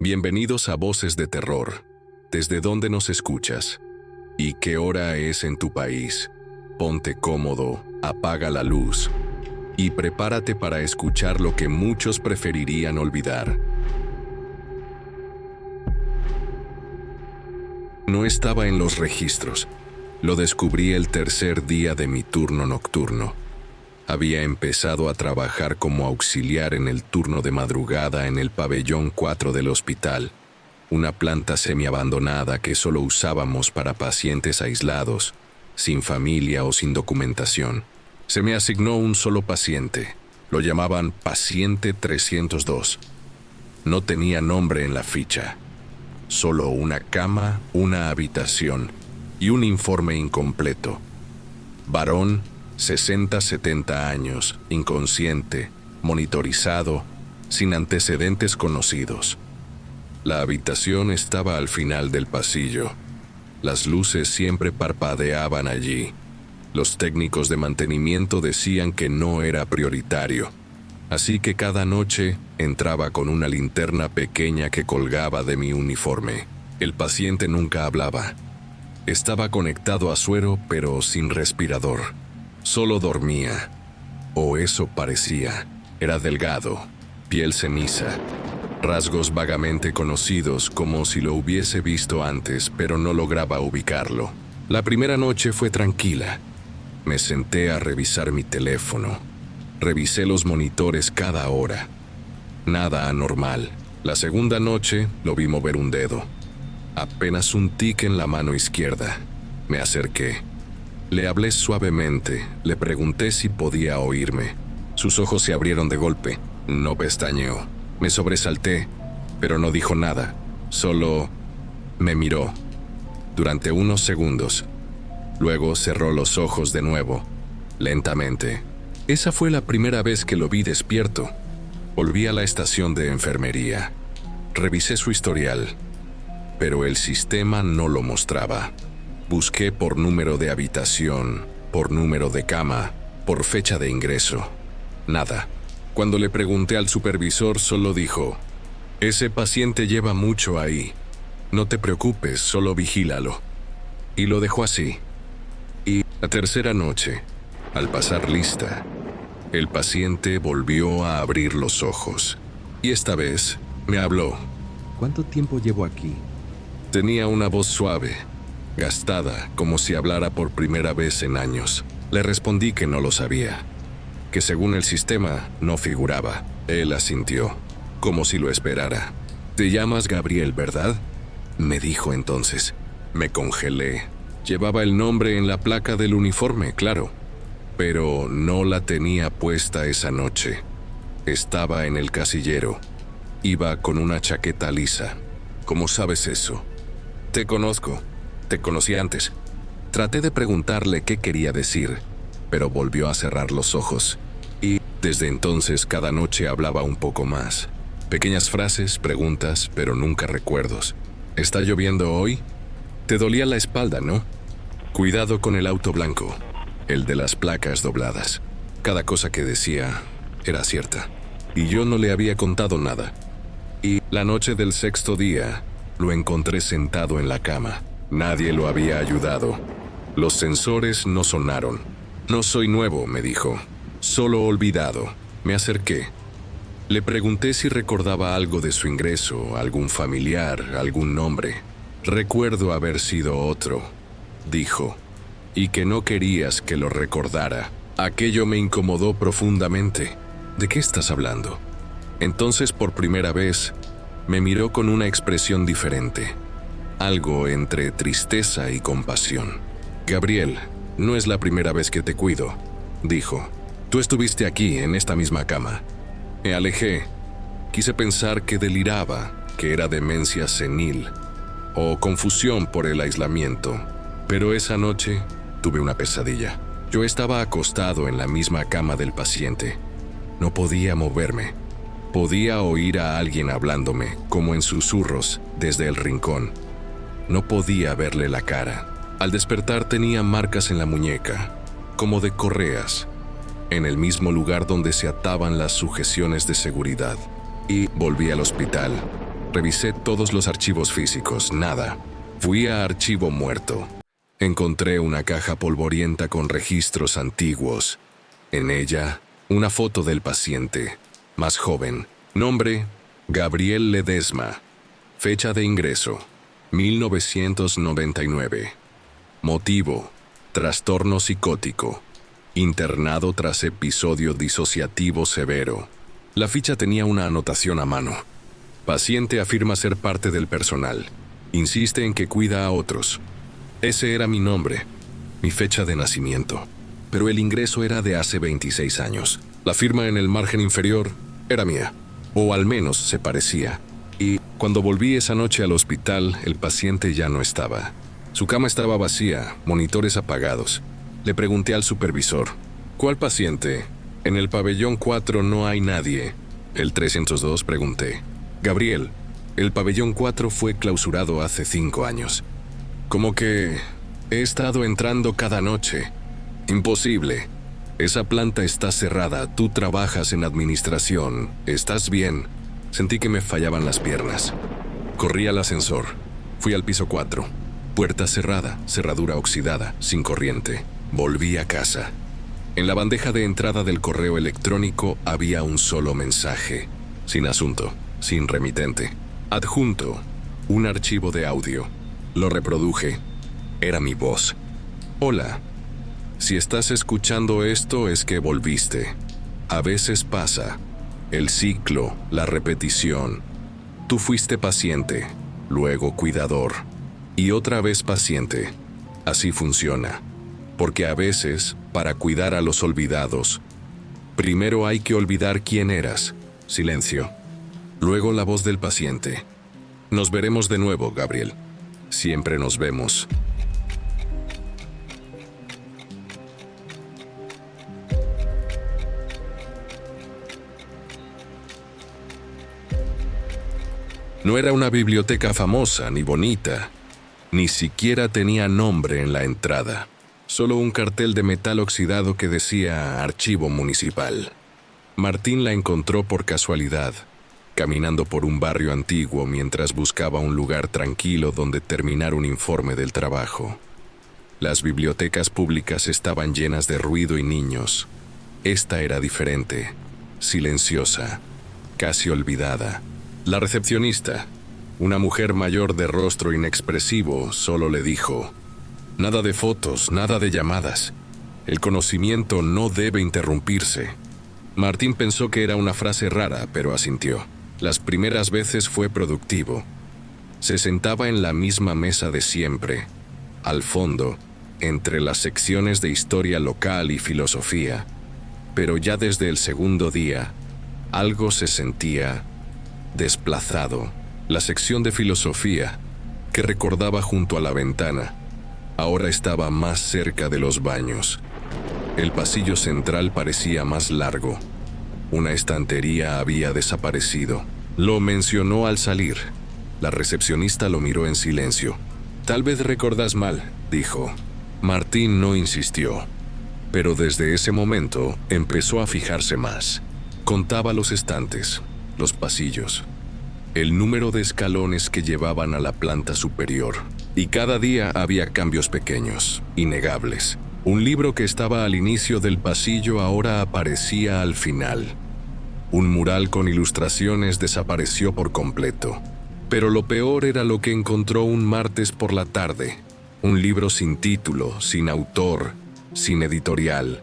Bienvenidos a Voces de Terror. ¿Desde dónde nos escuchas? ¿Y qué hora es en tu país? Ponte cómodo, apaga la luz y prepárate para escuchar lo que muchos preferirían olvidar. No estaba en los registros. Lo descubrí el tercer día de mi turno nocturno. Había empezado a trabajar como auxiliar en el turno de madrugada en el pabellón 4 del hospital, una planta semiabandonada que solo usábamos para pacientes aislados, sin familia o sin documentación. Se me asignó un solo paciente. Lo llamaban Paciente 302. No tenía nombre en la ficha. Solo una cama, una habitación y un informe incompleto. Varón, 60-70 años, inconsciente, monitorizado, sin antecedentes conocidos. La habitación estaba al final del pasillo. Las luces siempre parpadeaban allí. Los técnicos de mantenimiento decían que no era prioritario, así que cada noche entraba con una linterna pequeña que colgaba de mi uniforme. El paciente nunca hablaba. Estaba conectado a suero, pero sin respirador. Solo dormía, o eso parecía. Era delgado, piel ceniza, rasgos vagamente conocidos como si lo hubiese visto antes, pero no lograba ubicarlo. La primera noche fue tranquila. Me senté a revisar mi teléfono. Revisé los monitores cada hora. Nada anormal. La segunda noche lo vi mover un dedo. Apenas un tic en la mano izquierda. Me acerqué. Le hablé suavemente, le pregunté si podía oírme. Sus ojos se abrieron de golpe. No pestañeó. Me sobresalté, pero no dijo nada. Solo me miró durante unos segundos. Luego cerró los ojos de nuevo, lentamente. Esa fue la primera vez que lo vi despierto. Volví a la estación de enfermería. Revisé su historial, pero el sistema no lo mostraba. Busqué por número de habitación, por número de cama, por fecha de ingreso. Nada. Cuando le pregunté al supervisor, solo dijo: «Ese paciente lleva mucho ahí. No te preocupes, solo vigílalo». Y lo dejó así. Y la tercera noche, al pasar lista, el paciente volvió a abrir los ojos. Y esta vez me habló. ¿Cuánto tiempo llevo aquí? Tenía una voz suave, gastada, como si hablara por primera vez en años. Le respondí que no lo sabía, que según el sistema no figuraba. Él asintió, como si lo esperara. «Te llamas Gabriel, ¿verdad?», me dijo entonces. Me congelé. Llevaba el nombre en la placa del uniforme, claro, pero no la tenía puesta esa noche. Estaba en el casillero. Iba con una chaqueta lisa. «¿Cómo sabes eso?». «Te conozco. Te conocí antes». Traté de preguntarle qué quería decir, pero volvió a cerrar los ojos. Y desde entonces cada noche hablaba un poco más. Pequeñas frases, preguntas, pero nunca recuerdos. «¿Está lloviendo hoy? Te dolía la espalda, ¿no? Cuidado con el auto blanco», el de las placas dobladas. Cada cosa que decía era cierta, y yo no le había contado nada. Y la noche del sexto día, lo encontré sentado en la cama. Nadie lo había ayudado. Los sensores no sonaron. «No soy nuevo», me dijo. «Solo olvidado». Me acerqué. Le pregunté si recordaba algo de su ingreso, algún familiar, algún nombre. «Recuerdo haber sido otro», dijo, «y que no querías que lo recordara». Aquello me incomodó profundamente. «¿De qué estás hablando?». Entonces, por primera vez, me miró con una expresión diferente, algo entre tristeza y compasión. «Gabriel, no es la primera vez que te cuido», dijo. «Tú estuviste aquí, en esta misma cama». Me alejé. Quise pensar que deliraba, que era demencia senil o confusión por el aislamiento. Pero esa noche tuve una pesadilla. Yo estaba acostado en la misma cama del paciente. No podía moverme. Podía oír a alguien hablándome, como en susurros, desde el rincón. No podía verle la cara. Al despertar tenía marcas en la muñeca, como de correas, en el mismo lugar donde se ataban las sujeciones de seguridad. Y volví al hospital. Revisé todos los archivos físicos, nada. Fui a archivo muerto. Encontré una caja polvorienta con registros antiguos. En ella, una foto del paciente, más joven. Nombre, Gabriel Ledesma. Fecha de ingreso, 1999. Motivo, trastorno psicótico. Internado tras episodio disociativo severo. La ficha tenía una anotación a mano. Paciente afirma ser parte del personal. Insiste en que cuida a otros. Ese era mi nombre, mi fecha de nacimiento. Pero el ingreso era de hace 26 años. La firma en el margen inferior era mía, o al menos se parecía. Y cuando volví esa noche al hospital, el paciente ya no estaba. Su cama estaba vacía, monitores apagados. Le pregunté al supervisor, ¿cuál paciente? En el pabellón 4 no hay nadie. El 302 pregunté. Gabriel, el pabellón 4 fue clausurado hace 5 años. Como que he estado entrando cada noche. Imposible. Esa planta está cerrada, tú trabajas en administración, ¿estás bien? Sentí que me fallaban las piernas. Corrí al ascensor. Fui al piso 4. Puerta cerrada, cerradura oxidada, sin corriente. Volví a casa. En la bandeja de entrada del correo electrónico había un solo mensaje. Sin asunto, sin remitente. Adjunto, un archivo de audio. Lo reproduje. Era mi voz. Hola. Si estás escuchando esto es que volviste. A veces pasa. El ciclo, la repetición. Tú fuiste paciente, luego cuidador, y otra vez paciente. Así funciona. Porque a veces, para cuidar a los olvidados, primero hay que olvidar quién eras. Silencio. Luego la voz del paciente. Nos veremos de nuevo, Gabriel. Siempre nos vemos. No era una biblioteca famosa ni bonita. Ni siquiera tenía nombre en la entrada. Solo un cartel de metal oxidado que decía Archivo Municipal. Martín la encontró por casualidad, caminando por un barrio antiguo mientras buscaba un lugar tranquilo donde terminar un informe del trabajo. Las bibliotecas públicas estaban llenas de ruido y niños. Esta era diferente, silenciosa, casi olvidada. La recepcionista, una mujer mayor de rostro inexpresivo, solo le dijo: nada de fotos, nada de llamadas. El conocimiento no debe interrumpirse. Martín pensó que era una frase rara, pero asintió. Las primeras veces fue productivo. Se sentaba en la misma mesa de siempre, al fondo, entre las secciones de historia local y filosofía. Pero ya desde el segundo día, algo se sentía desplazado. La sección de filosofía, que recordaba junto a la ventana, ahora estaba más cerca de los baños. El pasillo central parecía más largo. Una estantería había desaparecido. Lo mencionó al salir. La recepcionista lo miró en silencio. Tal vez recordás mal, dijo. Martín no insistió, pero desde ese momento empezó a fijarse más. Contaba los estantes, los pasillos, el número de escalones que llevaban a la planta superior. Y cada día había cambios pequeños, innegables. Un libro que estaba al inicio del pasillo ahora aparecía al final. Un mural con ilustraciones desapareció por completo. Pero lo peor era lo que encontró un martes por la tarde. Un libro sin título, sin autor, sin editorial.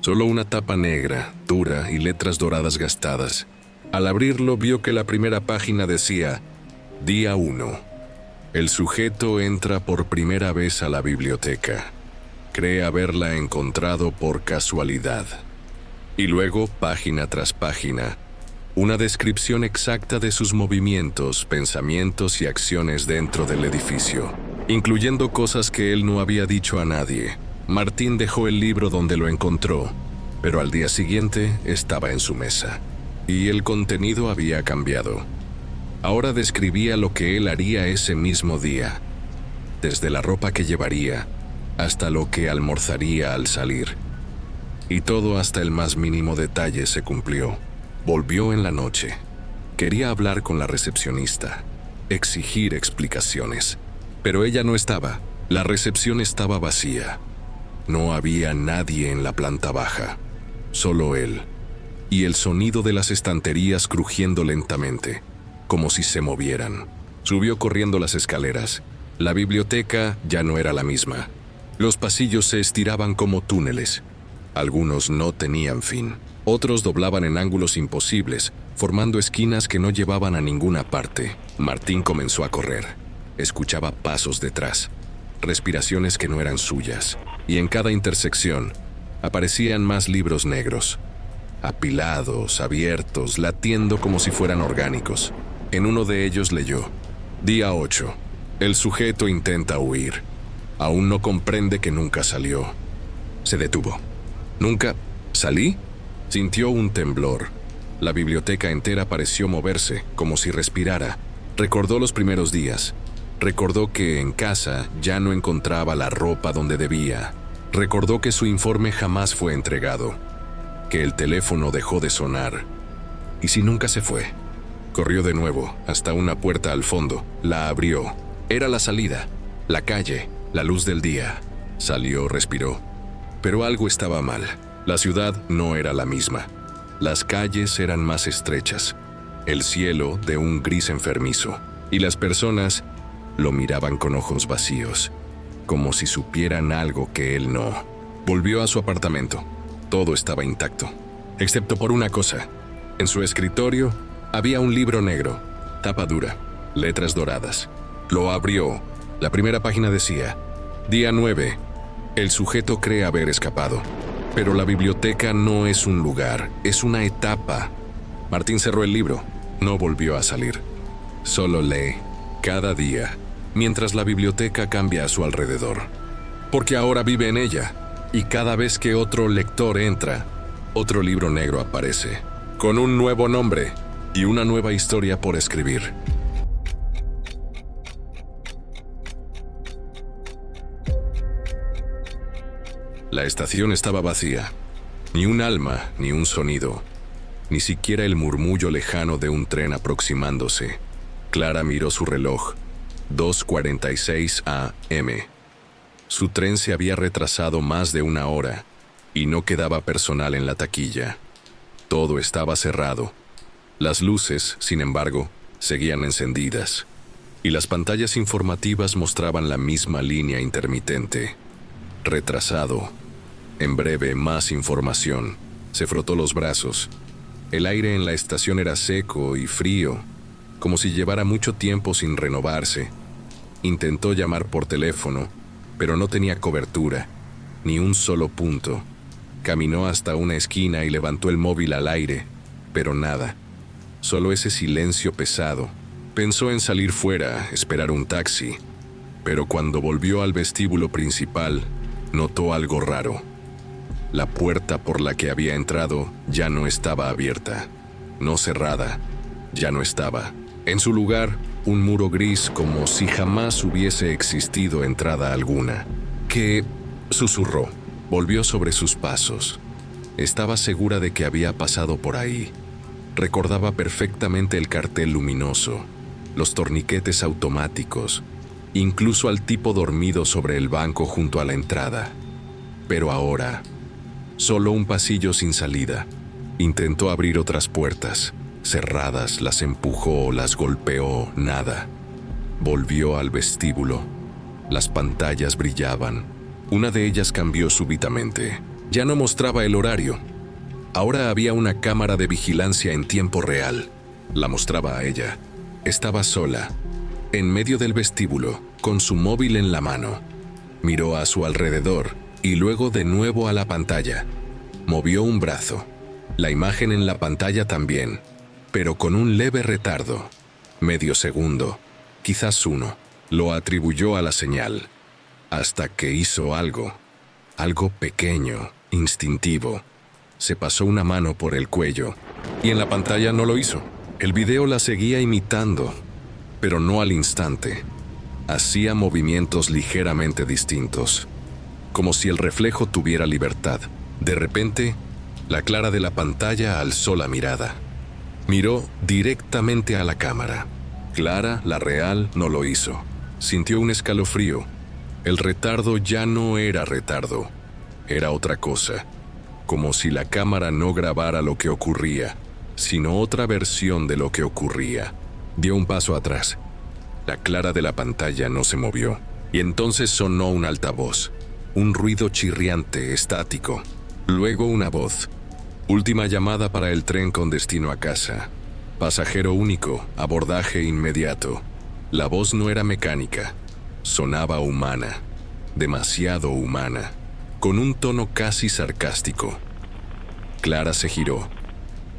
Solo una tapa negra, dura y letras doradas gastadas. Al abrirlo vio que la primera página decía: Día 1. El sujeto entra por primera vez a la biblioteca. Cree haberla encontrado por casualidad. Y luego, página tras página, una descripción exacta de sus movimientos, pensamientos y acciones dentro del edificio, incluyendo cosas que él no había dicho a nadie. Martín dejó el libro donde lo encontró, pero al día siguiente estaba en su mesa. Y el contenido había cambiado. Ahora describía lo que él haría ese mismo día, desde la ropa que llevaría hasta lo que almorzaría al salir. Y todo hasta el más mínimo detalle se cumplió. Volvió en la noche. Quería hablar con la recepcionista, exigir explicaciones, pero ella no estaba. La recepción estaba vacía. No había nadie en la planta baja, solo él, y el sonido de las estanterías crujiendo lentamente, como si se movieran. Subió corriendo las escaleras. La biblioteca ya no era la misma. Los pasillos se estiraban como túneles. Algunos no tenían fin. Otros doblaban en ángulos imposibles, formando esquinas que no llevaban a ninguna parte. Martín comenzó a correr. Escuchaba pasos detrás, respiraciones que no eran suyas, y en cada intersección aparecían más libros negros, apilados, abiertos, latiendo como si fueran orgánicos. En uno de ellos leyó: Día 8. El sujeto intenta huir. Aún no comprende que nunca salió. Se detuvo. ¿Nunca salí? Sintió un temblor. La biblioteca entera pareció moverse, como si respirara. Recordó los primeros días. Recordó que en casa ya no encontraba la ropa donde debía. Recordó que su informe jamás fue entregado, que el teléfono dejó de sonar. ¿Y si nunca se fue? Corrió de nuevo hasta una puerta al fondo. La abrió. Era la salida, la calle, la luz del día. Salió, respiró. Pero algo estaba mal. La ciudad no era la misma. Las calles eran más estrechas, el cielo de un gris enfermizo, y las personas lo miraban con ojos vacíos, como si supieran algo que él no. Volvió a su apartamento. Todo estaba intacto, excepto por una cosa. En su escritorio había un libro negro, tapa dura, letras doradas. Lo abrió. La primera página decía: Día 9. El sujeto cree haber escapado. Pero la biblioteca no es un lugar, es una etapa. Martín cerró el libro. No volvió a salir. Solo lee, cada día, mientras la biblioteca cambia a su alrededor. Porque ahora vive en ella, y cada vez que otro lector entra, otro libro negro aparece, con un nuevo nombre y una nueva historia por escribir. La estación estaba vacía. Ni un alma, ni un sonido, ni siquiera el murmullo lejano de un tren aproximándose. Clara miró su reloj. 2:46 a.m. Su tren se había retrasado más de una hora y no quedaba personal en la taquilla. Todo estaba cerrado. Las luces, sin embargo, seguían encendidas, y las pantallas informativas mostraban la misma línea intermitente. Retrasado. En breve, más información. Se frotó los brazos. El aire en la estación era seco y frío, como si llevara mucho tiempo sin renovarse. Intentó llamar por teléfono, pero no tenía cobertura, ni un solo punto. Caminó hasta una esquina y levantó el móvil al aire, pero nada. Solo ese silencio pesado. Pensó en salir fuera, esperar un taxi, pero cuando volvió al vestíbulo principal, notó algo raro. La puerta por la que había entrado ya no estaba abierta, no cerrada, ya no estaba. En su lugar, un muro gris como si jamás hubiese existido entrada alguna. ¿Qué? Susurró. Volvió sobre sus pasos. Estaba segura de que había pasado por ahí. Recordaba perfectamente el cartel luminoso, los torniquetes automáticos, incluso al tipo dormido sobre el banco junto a la entrada. Pero ahora, solo un pasillo sin salida. Intentó abrir otras puertas. Cerradas, las empujó, las golpeó, nada. Volvió al vestíbulo. Las pantallas brillaban. Una de ellas cambió súbitamente. Ya no mostraba el horario. Ahora había una cámara de vigilancia en tiempo real. La mostraba a ella. Estaba sola, en medio del vestíbulo, con su móvil en la mano. Miró a su alrededor y luego de nuevo a la pantalla. Movió un brazo. La imagen en la pantalla también, pero con un leve retardo. Medio segundo, quizás uno. Lo atribuyó a la señal, hasta que hizo algo pequeño, instintivo. Se pasó una mano por el cuello, y en la pantalla no lo hizo. El video la seguía imitando, pero no al instante. Hacía movimientos ligeramente distintos, como si el reflejo tuviera libertad. De repente, la Clara de la pantalla alzó la mirada. Miró directamente a la cámara. Clara, la real, no lo hizo. Sintió un escalofrío. El retardo ya no era retardo. Era otra cosa. Como si la cámara no grabara lo que ocurría, sino otra versión de lo que ocurría. Dio un paso atrás. La Clara de la pantalla no se movió. Y entonces sonó un altavoz. Un ruido chirriante, estático. Luego una voz. Última llamada para el tren con destino a casa. Pasajero único, abordaje inmediato. La voz no era mecánica. Sonaba humana. Demasiado humana. Con un tono casi sarcástico. Clara se giró.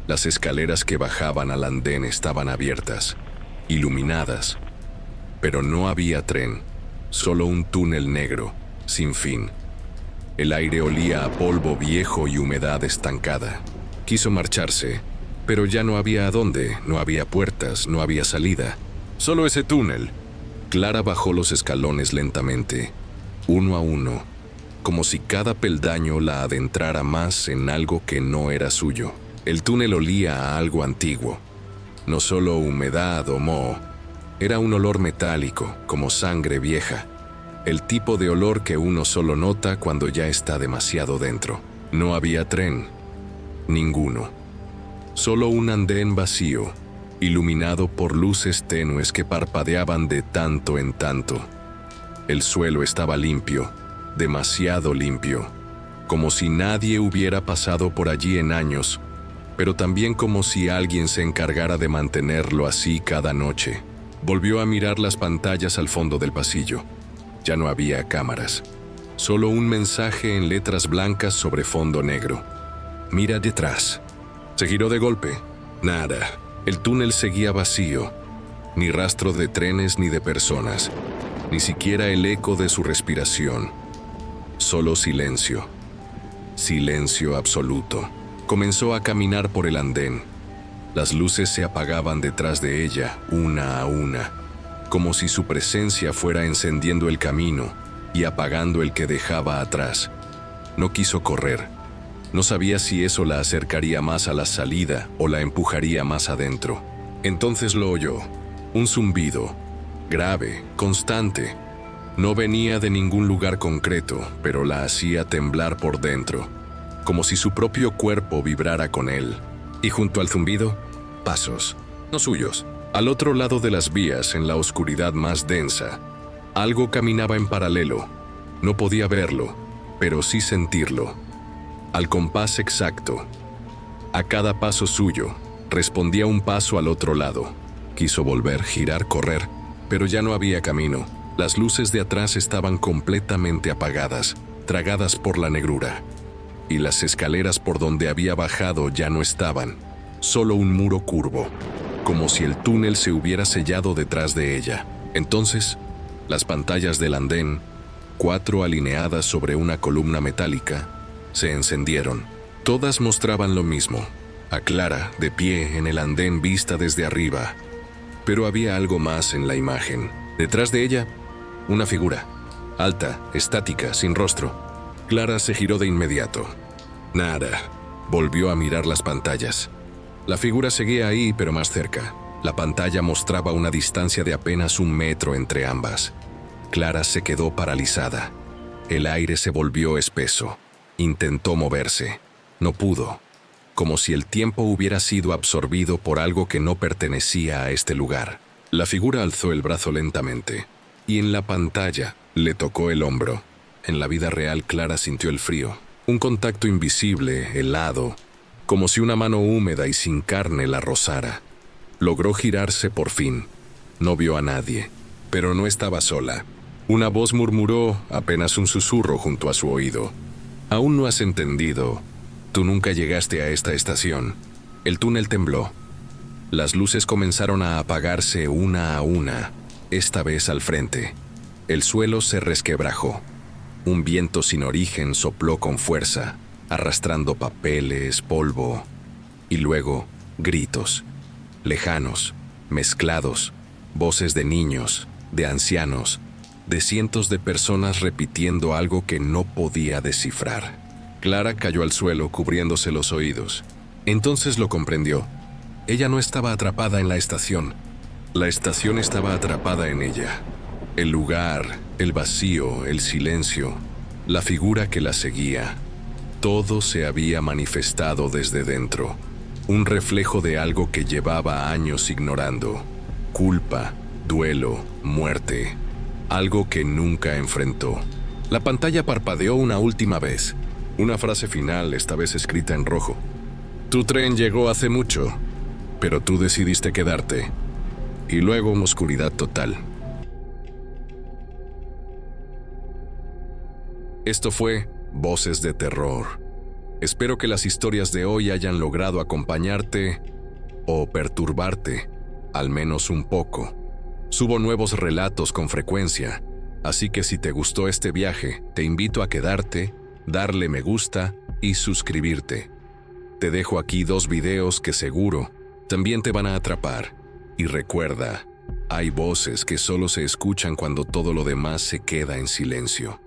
Las escaleras que bajaban al andén estaban abiertas, iluminadas. Pero no había tren, solo un túnel negro, sin fin. El aire olía a polvo viejo y humedad estancada. Quiso marcharse, pero ya no había a dónde, no había puertas, no había salida. Solo ese túnel. Clara bajó los escalones lentamente, uno a uno, como si cada peldaño la adentrara más en algo que no era suyo. El túnel olía a algo antiguo. No solo humedad o moho, era un olor metálico, como sangre vieja. El tipo de olor que uno solo nota cuando ya está demasiado dentro. No había tren. Ninguno. Solo un andén vacío, iluminado por luces tenues que parpadeaban de tanto en tanto. El suelo estaba limpio, demasiado limpio, como si nadie hubiera pasado por allí en años, pero también como si alguien se encargara de mantenerlo así cada noche. Volvió a mirar las pantallas al fondo del pasillo. Ya no había cámaras, solo un mensaje en letras blancas sobre fondo negro. Mira detrás. Se giró de golpe. Nada. El túnel seguía vacío. Ni rastro de trenes ni de personas. Ni siquiera el eco de su respiración. Solo silencio. Silencio absoluto. Comenzó a caminar por el andén. Las luces se apagaban detrás de ella, una a una, como si su presencia fuera encendiendo el camino y apagando el que dejaba atrás. No quiso correr. No sabía si eso la acercaría más a la salida o la empujaría más adentro. Entonces lo oyó. Un zumbido, grave, constante. No venía de ningún lugar concreto, pero la hacía temblar por dentro, como si su propio cuerpo vibrara con él. Y junto al zumbido, pasos, no suyos. Al otro lado de las vías, en la oscuridad más densa, algo caminaba en paralelo. No podía verlo, pero sí sentirlo. Al compás exacto. A cada paso suyo, respondía un paso al otro lado. Quiso volver, girar, correr, pero ya no había camino. Las luces de atrás estaban completamente apagadas, tragadas por la negrura. Y las escaleras por donde había bajado ya no estaban, solo un muro curvo, como si el túnel se hubiera sellado detrás de ella. Entonces, las pantallas del andén, 4 alineadas sobre una columna metálica, se encendieron. Todas mostraban lo mismo, a Clara, de pie en el andén vista desde arriba. Pero había algo más en la imagen. Detrás de ella, una figura, alta, estática, sin rostro. Clara se giró de inmediato. Nada. Volvió a mirar las pantallas. La figura seguía ahí, pero más cerca. La pantalla mostraba una distancia de apenas 1 metro entre ambas. Clara se quedó paralizada. El aire se volvió espeso. Intentó moverse. No pudo. Como si el tiempo hubiera sido absorbido por algo que no pertenecía a este lugar. La figura alzó el brazo lentamente, y en la pantalla le tocó el hombro. En la vida real, Clara sintió el frío. Un contacto invisible, helado, como si una mano húmeda y sin carne la rozara. Logró girarse por fin. No vio a nadie, pero no estaba sola. Una voz murmuró, apenas un susurro junto a su oído. «Aún no has entendido. Tú nunca llegaste a esta estación». El túnel tembló. Las luces comenzaron a apagarse una a una, esta vez al frente. El suelo se resquebrajó. Un viento sin origen sopló con fuerza, arrastrando papeles, polvo, y luego gritos, lejanos, mezclados, voces de niños, de ancianos, de cientos de personas repitiendo algo que no podía descifrar. Clara cayó al suelo cubriéndose los oídos. Entonces lo comprendió. Ella no estaba atrapada en la estación. La estación estaba atrapada en ella. El lugar, el vacío, el silencio, la figura que la seguía. Todo se había manifestado desde dentro. Un reflejo de algo que llevaba años ignorando. Culpa, duelo, muerte. Algo que nunca enfrentó. La pantalla parpadeó una última vez. Una frase final, esta vez escrita en rojo. Tu tren llegó hace mucho, pero tú decidiste quedarte. Y luego una oscuridad total. Esto fue Voces de Terror. Espero que las historias de hoy hayan logrado acompañarte o perturbarte, al menos un poco. Subo nuevos relatos con frecuencia, así que si te gustó este viaje, te invito a quedarte, darle me gusta y suscribirte. Te dejo aquí 2 videos que seguro también te van a atrapar. Y recuerda, hay voces que solo se escuchan cuando todo lo demás se queda en silencio.